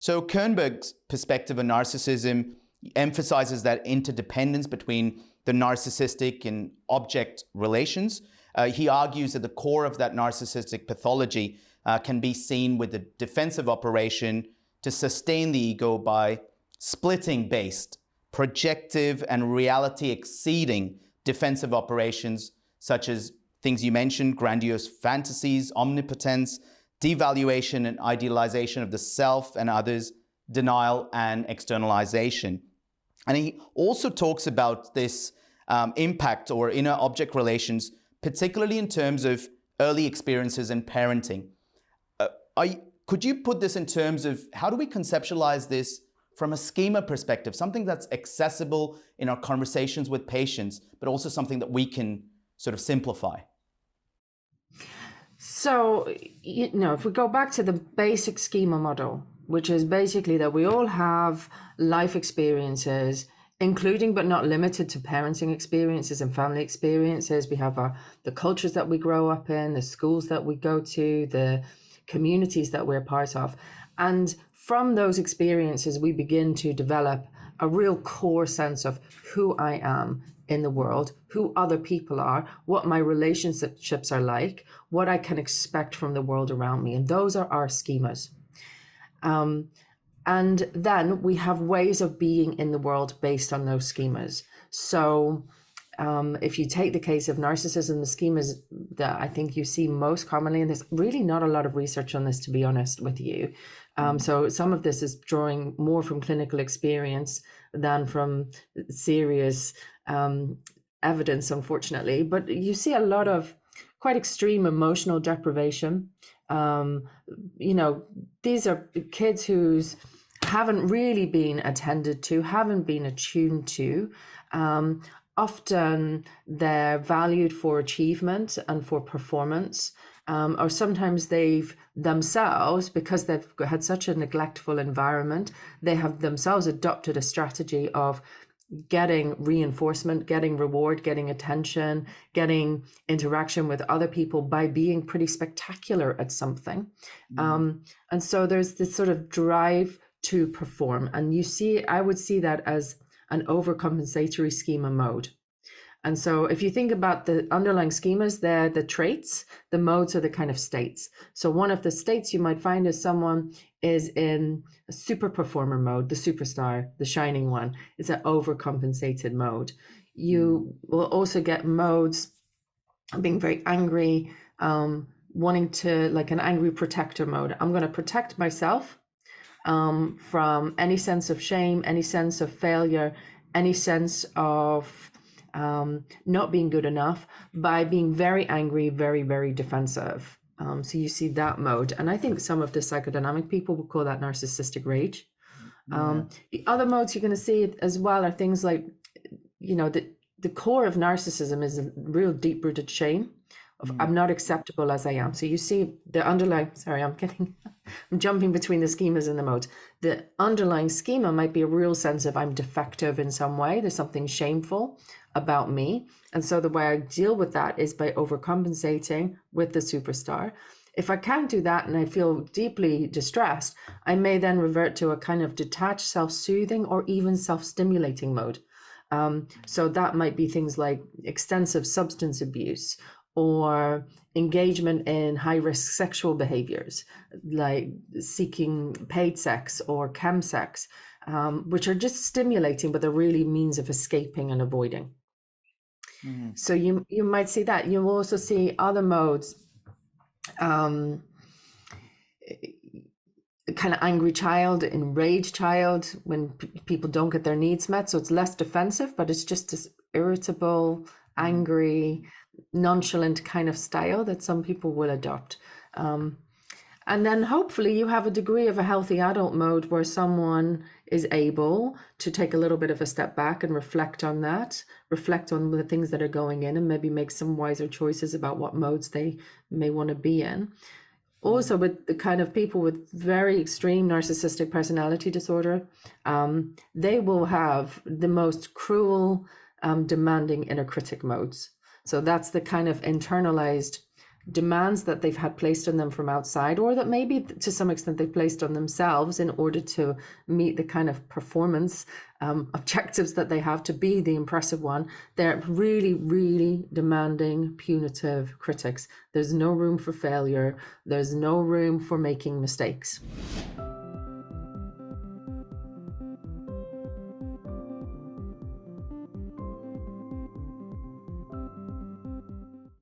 So Cronenberg's perspective on narcissism emphasizes that interdependence between the narcissistic and object relations. He argues that the core of that narcissistic pathology can be seen with the defensive operation to sustain the ego by splitting-based, projective and reality-exceeding defensive operations, such as things you mentioned, grandiose fantasies, omnipotence, devaluation and idealization of the self and others, denial and externalization. And he also talks about this impact or inner object relations, particularly in terms of early experiences in parenting. Could you put this in terms of how do we conceptualize this from a schema perspective, something that's accessible in our conversations with patients, but also something that we can sort of simplify? So, if we go back to the basic schema model, which is basically that we all have life experiences, including but not limited to parenting experiences and family experiences. We have the cultures that we grow up in, the schools that we go to, the communities that we're part of. And from those experiences, we begin to develop a real core sense of who I am in the world, who other people are, what my relationships are like, what I can expect from the world around me. And those are our schemas. And then we have ways of being in the world based on those schemas. So if you take the case of narcissism, the schemas that I think you see most commonly, and there's really not a lot of research on this, to be honest with you. So some of this is drawing more from clinical experience than from serious evidence, unfortunately. But you see a lot of quite extreme emotional deprivation. These are kids who's haven't really been attended to, haven't been attuned to. Often they're valued for achievement and for performance, or sometimes they've themselves, because they've had such a neglectful environment, they have themselves adopted a strategy of getting reinforcement, getting reward, getting attention, getting interaction with other people by being pretty spectacular at something. And so there's this sort of drive to perform. And I would see that as an overcompensatory schema mode. And so if you think about the underlying schemas, they're the traits, the modes are the kind of states. So one of the states you might find is someone is in a super performer mode, the superstar, the shining one. It's an overcompensated mode. You will also get modes being very angry, wanting to, like an angry protector mode. I'm going to protect myself from any sense of shame, any sense of failure, any sense of not being good enough by being very angry, very, very defensive. So you see that mode. And I think some of the psychodynamic people would call that narcissistic rage. The other modes you're going to see as well are things like, the core of narcissism is a real deep-rooted shame of I'm not acceptable as I am. So you see the underlying, I'm jumping between the schemas and the modes. The underlying schema might be a real sense of I'm defective in some way. There's something shameful about me. And so the way I deal with that is by overcompensating with the superstar. If I can't do that and I feel deeply distressed, I may then revert to a kind of detached, self-soothing or even self-stimulating mode. So that might be things like extensive substance abuse or engagement in high-risk sexual behaviors, like seeking paid sex or chemsex, which are just stimulating, but they're really means of escaping and avoiding. So you might see that. You will also see other modes, kind of angry child, enraged child, when people don't get their needs met. So it's less defensive, but it's just this irritable, angry, nonchalant kind of style that some people will adopt. And then hopefully you have a degree of a healthy adult mode where someone is able to take a little bit of a step back and reflect on that, reflect on the things that are going in, and maybe make some wiser choices about what modes they may want to be in. Also, with the kind of people with very extreme narcissistic personality disorder, they will have the most cruel, demanding inner critic modes. So that's the kind of internalized demands that they've had placed on them from outside, or that maybe to some extent they've placed on themselves in order to meet the kind of performance objectives that they have to be the impressive one. They're really, really demanding, punitive critics. There's no room for failure. There's no room for making mistakes.